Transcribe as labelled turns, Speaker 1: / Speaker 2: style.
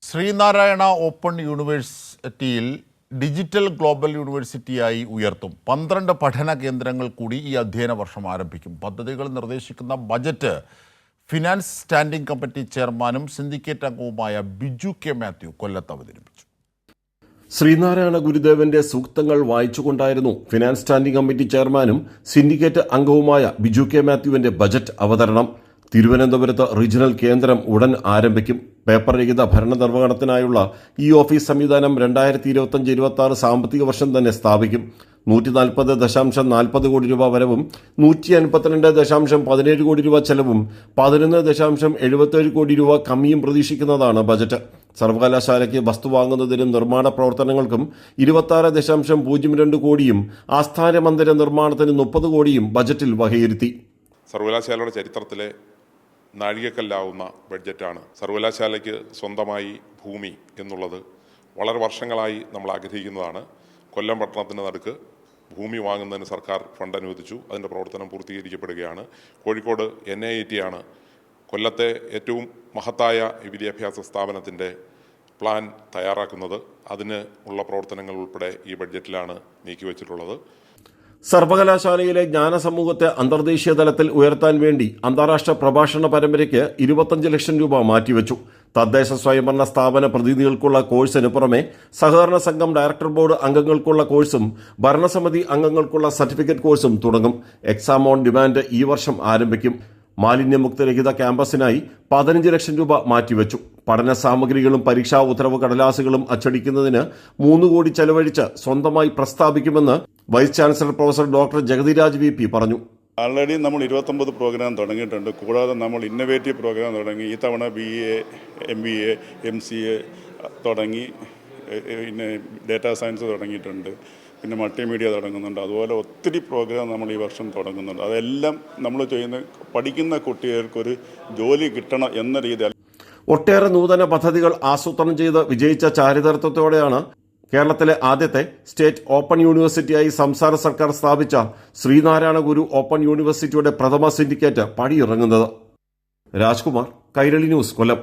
Speaker 1: Sreenarayana open യൂണിവേഴ്സിറ്റിയിൽ digital global യൂണിവേഴ്സിറ്റിയായി ഉയർത്തും. 12 പഠന കേന്ദ്രങ്ങൾ കൂടി ഈ അധ്യയന വർഷം ആരംഭിക്കും. പദ്ധതികൾ നിർദ്ദേശിക്കുന്ന ബജറ്റ് ഫിനാൻസ് സ്റ്റാൻഡിംഗ് കമ്മിറ്റി ചെയർമാനും സിൻഡിക്കേറ്റ് അംഗവുമായ ബിജു കെ മാത്യു കൊല്ലത്ത് അവതരിപ്പിച്ചു.
Speaker 2: ശ്രീനാരായണ ഗുരുദേവന്റെ സൂക്തങ്ങൾ വായിച്ചുകൊണ്ടായിരുന്നു ഫിനാൻസ് സ്റ്റാൻഡിംഗ് കമ്മിറ്റി ചെയർമാനും സിൻഡിക്കേറ്റ് അംഗവുമായ ബിജു കെ മാത്യുവിന്റെ ബജറ്റ് അവതരണം. തിരുവനന്തപുരത്ത് റീജിയണൽ കേന്ദ്രം ഉടൻ ആരംഭിക്കും. പേപ്പർ രഹിത ഭരണ നിർവഹണത്തിനായുള്ള ഈ ഓഫീസ് സംവിധാനം 2025-26 സാമ്പത്തിക വർഷം തന്നെ സ്ഥാപിക്കും. 140.40 കോടി രൂപ വരവും 152.17 കോടി രൂപ ചെലവും 11.77 കോടി രൂപ കമ്മിയും പ്രതീക്ഷിക്കുന്നതാണ് ബജറ്റ്. സർവകലാശാലയ്ക്ക് വസ്തു വാങ്ങുന്നതിനും നിർമ്മാണ പ്രവർത്തനങ്ങൾക്കും 26.02 കോടിയും ആസ്ഥാന മന്ദിര നിർമ്മാണത്തിന് 30 കോടിയും ബജറ്റിൽ വകയിരുത്തി.
Speaker 3: സർവകലാശാലയുടെ ചരിത്രത്തിലെ നാഴികക്കല്ലാവുന്ന ബഡ്ജറ്റാണ്. സർവകലാശാലയ്ക്ക് സ്വന്തമായി ഭൂമി എന്നുള്ളത് വളരെ വർഷങ്ങളായി നമ്മൾ ആഗ്രഹിക്കുന്നതാണ്. കൊല്ലം പട്ടണത്തിന് നടുക്ക് ഭൂമി വാങ്ങുന്നതിന് സർക്കാർ ഫണ്ട് അനുവദിച്ചു. അതിൻ്റെ പ്രവർത്തനം പൂർത്തീകരിക്കപ്പെടുകയാണ്. കോഴിക്കോട് NIT ആണ് കൊല്ലത്തെ ഏറ്റവും മഹത്തായ വിദ്യാഭ്യാസ സ്ഥാപനത്തിൻ്റെ പ്ലാൻ തയ്യാറാക്കുന്നത്. അതിന് ഉള്ള പ്രവർത്തനങ്ങൾ ഉൾപ്പെടെ ഈ ബഡ്ജറ്റിലാണ് നീക്കിവച്ചിട്ടുള്ളത്.
Speaker 2: സർവകലാശാലയിലെ ജ്ഞാനസമൂഹത്തെ അന്തർദേശീയ തലത്തിൽ ഉയർത്താൻ വേണ്ടി അന്താരാഷ്ട്ര പ്രഭാഷണ പരമ്പരയ്ക്ക് 25 ലക്ഷം രൂപ മാറ്റിവെച്ചു. തദ്ദേശ സ്വയംഭരണ സ്ഥാപന പ്രതിനിധികൾക്കുള്ള കോഴ്സിന് പുറമെ സഹകരണ സംഘം ഡയറക്ടർ ബോർഡ് അംഗങ്ങൾക്കുള്ള കോഴ്സും ഭരണസമിതി അംഗങ്ങൾക്കുള്ള സർട്ടിഫിക്കറ്റ് കോഴ്സും തുടങ്ങും. എക്സാം ഓൺ ഡിമാൻഡ് ഈ വർഷം ആരംഭിക്കും. മാലിന്യമുക്തരഹിത ക്യാമ്പസിനായി 15 ലക്ഷം രൂപ മാറ്റിവെച്ചു. പഠന സാമഗ്രികളും പരീക്ഷാ ഉത്തരവ് കടലാസുകളും അച്ചടിക്കുന്നതിന് 3 കോടി ചെലവഴിച്ച് സ്വന്തമായി പ്രസ്താവിക്കുമെന്ന് vice chancellor professor doctor Jagathiraj VP പറഞ്ഞു.
Speaker 4: ആൾറെഡി നമ്മൾ 29 പ്രോഗ്രാം തുടങ്ങിയിട്ടുണ്ട്. കൂടാതെ നമ്മൾ ഇന്നൊവേറ്റീവ് പ്രോഗ്രാം തുടങ്ങി. ഈ തവണ BA, MBA, MCA തുടങ്ങി. പിന്നെ ഡേറ്റാ സയൻസ് തുടങ്ങിയിട്ടുണ്ട്. പിന്നെ മൾട്ടിമീഡിയ തുടങ്ങുന്നുണ്ട്. അതുപോലെ ഒത്തിരി പ്രോഗ്രാം നമ്മൾ ഈ വർഷം തുടങ്ങുന്നുണ്ട്. അതെല്ലാം നമ്മൾ പഠിക്കുന്ന കുട്ടികൾക്കൊരു ജോലി കിട്ടണം എന്ന രീതിയിൽ
Speaker 2: ഒട്ടേറെ നൂതന പദ്ധതികൾ ആസൂത്രണം ചെയ്ത് വിജയിച്ച ചാരിതാർത്ഥ്യത്തോടെയാണ് കേരളത്തിലെ ആദ്യത്തെ സ്റ്റേറ്റ് ഓപ്പൺ യൂണിവേഴ്സിറ്റിയായി സംസ്ഥാന സർക്കാർ സ്ഥാപിച്ച ശ്രീനാരായണ ഗുരു ഓപ്പൺ യൂണിവേഴ്സിറ്റിയുടെ പ്രഥമ സിൻഡിക്കേറ്റ് പടിയിറങ്ങുന്നത്. രാജ്കുമാർ, കൈരളി ന്യൂസ്, കൊല്ലം.